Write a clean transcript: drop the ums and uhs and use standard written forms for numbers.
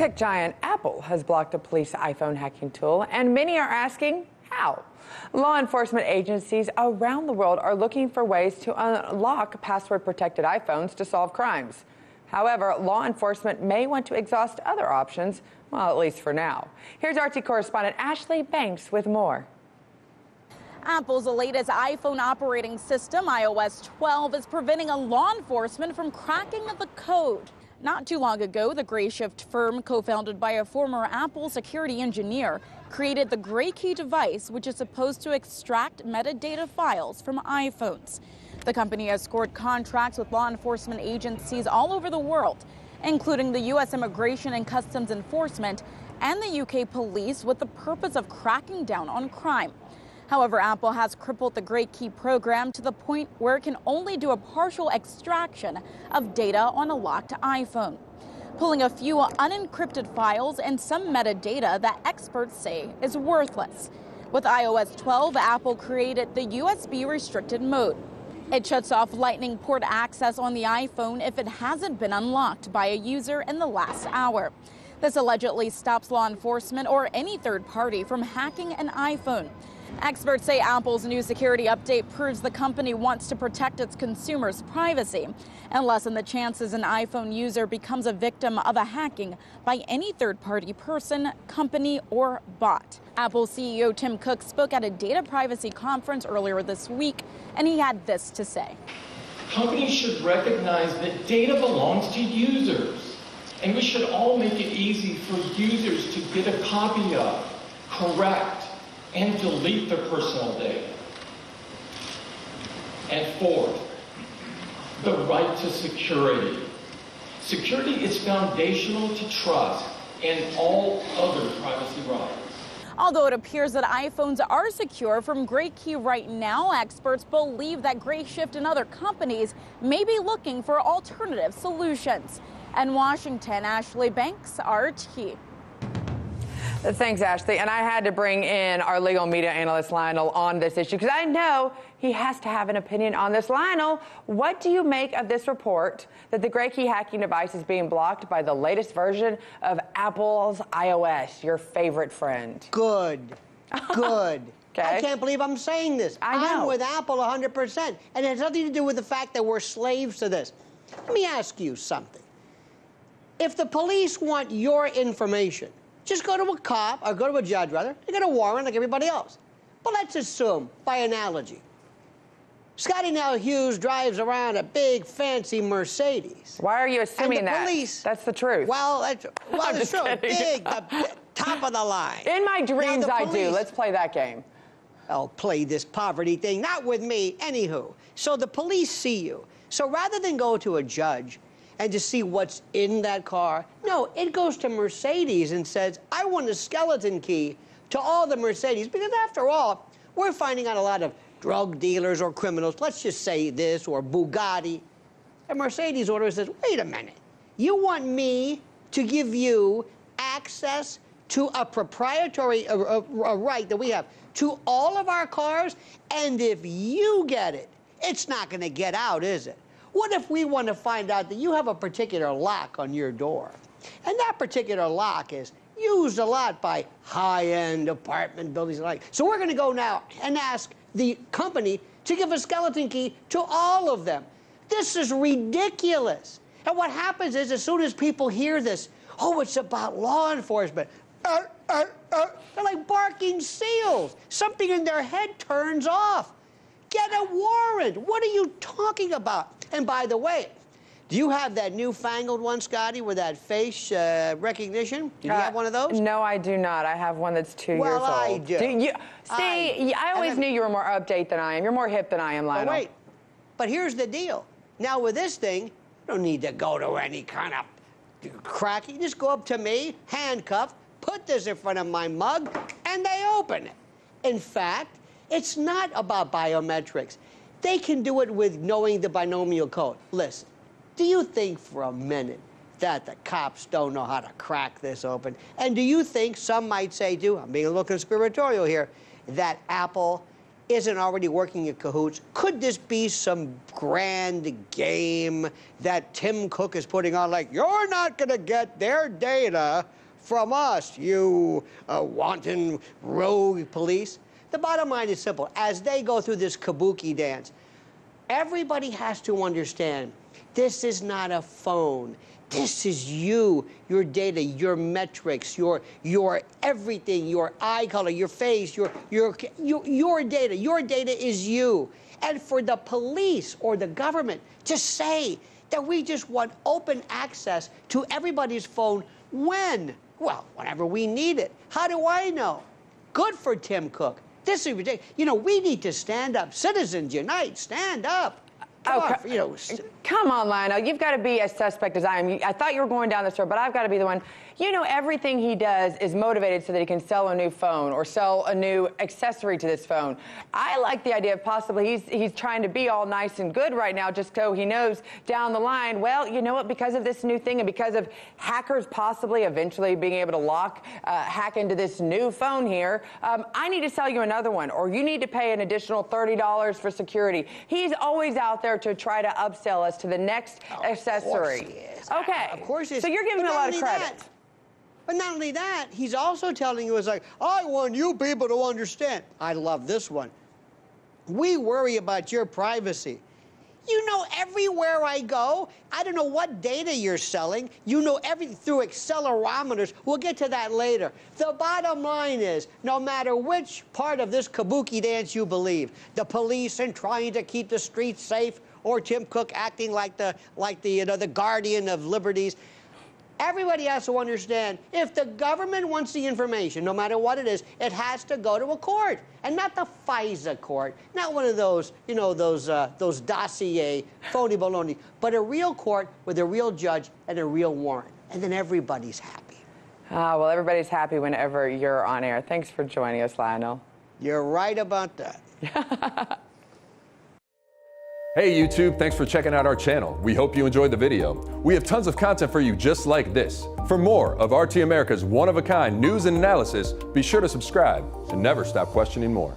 Tech giant Apple has blocked a police iPhone hacking tool, and many are asking how. Law enforcement agencies around the world are looking for ways to unlock password-protected iPhones to solve crimes. However, law enforcement may want to exhaust other options, well, at least for now. Here's RT correspondent Ashley Banks with more. Apple's latest iPhone operating system, iOS 12, is preventing law enforcement from cracking the code. Not too long ago, the Grayshift firm, co-founded by a former Apple security engineer, created the Gray Key device, which is supposed to extract metadata files from iPhones. The company has scored contracts with law enforcement agencies all over the world, including the U.S. Immigration and Customs Enforcement and the UK police, with the purpose of cracking down on crime. However, Apple has crippled the Gray Key program to the point where it can only do a partial extraction of data on a locked iPhone, pulling a few unencrypted files and some metadata that experts say is worthless. With iOS 12, Apple created the USB restricted mode. It shuts off Lightning port access on the iPhone if it hasn't been unlocked by a user in the last hour. This allegedly stops law enforcement or any third party from hacking an iPhone. Experts say Apple's new security update proves the company wants to protect its consumers' privacy and lessen the chances an iPhone user becomes a victim of a hacking by any third-party person, company, or bot. Apple CEO Tim Cook spoke at a data privacy conference earlier this week, and he had this to say. Companies should recognize that data belongs to users, and we should all make it easy for users to get a copy of, correct, and delete their personal data. And fourth, the right to security. Security is foundational to trust and all other privacy rights. Although it appears that iPhones are secure from Gray Key right now, experts believe that Grayshift and other companies may be looking for alternative solutions. In Washington, Ashley Banks, RT. Thanks, Ashley. And I had to bring in our legal media analyst, Lionel, on this issue because I know he has to have an opinion on this. Lionel, what do you make of this report that the Gray Key hacking device is being blocked by the latest version of Apple's iOS, your favorite friend? Good. Good. Okay. I can't believe I'm saying this. I know. I'm with Apple 100%. And it has nothing to do with the fact that we're slaves to this. Let me ask you something. If the police want your information, just go to a cop, or go to a judge, rather, and get a warrant like everybody else. But let's assume, by analogy, Scotty now Hughes drives around a big, fancy Mercedes. Why are you assuming that? Police, that's the truth. Well, it's true. Big, the top of the line. In my dreams, I do. Let's play that game. I'll play this poverty thing. Not with me. Anywho. So the police see you. So rather than go to a judge and to see what's in that car, no, it goes to Mercedes and says, I want a skeleton key to all the Mercedes, because after all, we're finding out a lot of drug dealers or criminals, let's just say this, or Bugatti. And Mercedes orders says, wait a minute, you want me to give you access to a proprietary right that we have to all of our cars, and if you get it, it's not gonna get out, is it? What if we want to find out that you have a particular lock on your door, and that particular lock is used a lot by high-end apartment buildings and like? So we're going to go now and ask the company to give a skeleton key to all of them. This is ridiculous. And what happens is, as soon as people hear this, oh, it's about law enforcement, they're like barking seals. Something in their head turns off. Get a warrant. What are you talking about? And by the way, do you have that newfangled one, Scotty, with that face recognition? Do you have one of those? No, I do not. I have one that's 2 years old. Well, I do. I always knew you were more update than I am. You're more hip than I am, Lionel. But wait. But here's the deal. Now, with this thing, you don't need to go to any kind of cracking. Just go up to me, handcuffed, put this in front of my mug, and they open it. In fact, it's not about biometrics. They can do it with knowing the binomial code. Listen, do you think for a minute that the cops don't know how to crack this open? And do you think, some might say, I'm being a little conspiratorial here, that Apple isn't already working in cahoots? Could this be some grand game that Tim Cook is putting on, like, you're not going to get their data from us, you wanton rogue police? The bottom line is simple. As they go through this kabuki dance, everybody has to understand this is not a phone. This is you, your data, your metrics, your everything, your eye color, your face, your data. Your data is you. And for the police or the government to say that we just want open access to everybody's phone when? Well, whenever we need it. How do I know? Good for Tim Cook. This is ridiculous. You know, we need to stand up. Citizens unite. Stand up. Come on, Lionel. You've got to be as suspect as I am. I thought you were going down this road, but I've got to be the one. You know, everything he does is motivated so that he can sell a new phone or sell a new accessory to this phone. I like the idea of possibly he's trying to be all nice and good right now just so he knows down the line, well, you know what, because of this new thing and because of hackers possibly eventually being able to hack into this new phone here, I need to sell you another one, or you need to pay an additional $30 for security. He's always out there to try to upsell us to the next accessory. Of course he is. Okay. Of course he is. So you're giving me a lot of credit. But not only that, he's also telling you, it's like, I want you people to understand. I love this one. We worry about your privacy. You know, everywhere I go, I don't know what data you're selling. You know everything through accelerometers. We'll get to that later. The bottom line is, no matter which part of this kabuki dance you believe, the police and trying to keep the streets safe, or Tim Cook acting like the guardian of liberties, everybody has to understand, if the government wants the information, no matter what it is, it has to go to a court, and not the FISA court, not one of those, you know, those dossier phony baloney, but a real court with a real judge and a real warrant, and then everybody's happy. Well, everybody's happy whenever you're on air. Thanks for joining us, Lionel. You're right about that. Hey YouTube, thanks for checking out our channel. We hope you enjoyed the video. We have tons of content for you just like this. For more of RT America's one-of-a-kind news and analysis, be sure to subscribe and never stop questioning more.